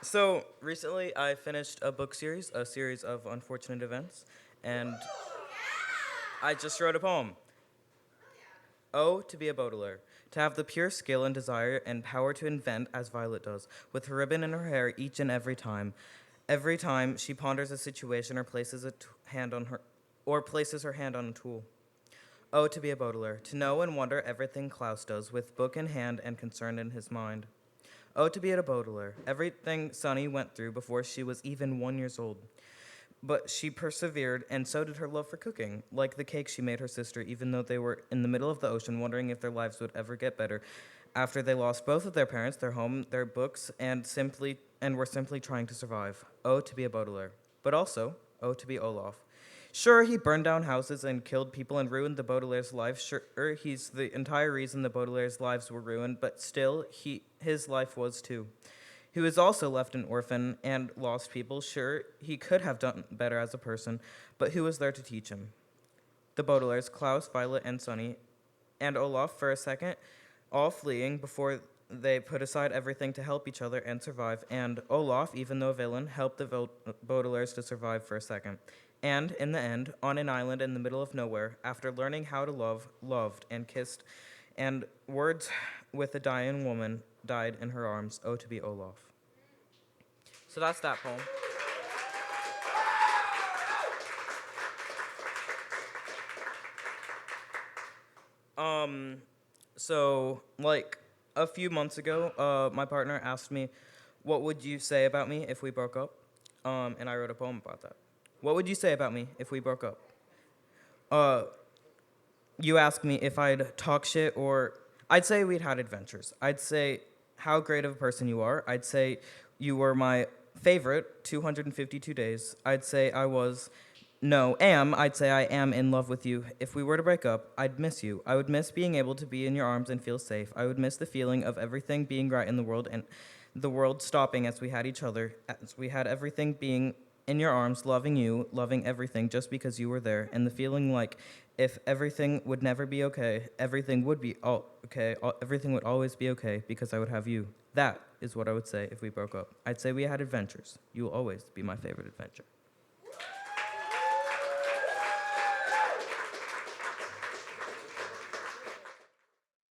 So recently, I finished a book series, a series of unfortunate events, and I just wrote a poem. Oh, to be a Baudelaire, to have the pure skill and desire and power to invent as Violet does, with her ribbon in her hair each and every time. Every time she ponders a situation or places places her hand on a tool. Oh, to be a Baudelaire, to know and wonder everything Klaus does, with book in hand and concern in his mind. Oh, to be a Baudelaire, everything Sunny went through before she was even 1 year old. But she persevered, and so did her love for cooking, like the cake she made her sister, even though they were in the middle of the ocean, wondering if their lives would ever get better after they lost both of their parents, their home, their books, and were simply trying to survive. Oh, to be a Baudelaire. But also, oh, to be Olaf. Sure, he burned down houses and killed people and ruined the Baudelaire's life. Sure, he's the entire reason the Baudelaire's lives were ruined, but still, his life was too. He was also left an orphan and lost people. Sure, he could have done better as a person, but who was there to teach him? The Baudelaires, Klaus, Violet, and Sunny, and Olaf for a second, all fleeing before they put aside everything to help each other and survive. And Olaf, even though a villain, helped the Baudelaires to survive for a second. And in the end, on an island in the middle of nowhere, after learning how to love, loved, and kissed, and words with a dying woman died in her arms. Oh, to be Olaf. So that's that poem. So like a few months ago, my partner asked me, "What would you say about me if we broke up?" And I wrote a poem about that. What would you say about me if we broke up? Uh, you asked me if I'd talk shit or I'd say we'd had adventures. I'd say how great of a person you are. I'd say you were my favorite 252 days. I'd say I'd say I am in love with you. If we were to break up, I'd miss you. I would miss being able to be in your arms and feel safe. I would miss the feeling of everything being right in the world and the world stopping as we had each other, as we had everything being in your arms, loving you, loving everything just because you were there, and the feeling like if everything would never be okay, everything would be okay, everything would always be okay because I would have you. That is what I would say if we broke up. I'd say we had adventures. You will always be my favorite adventure.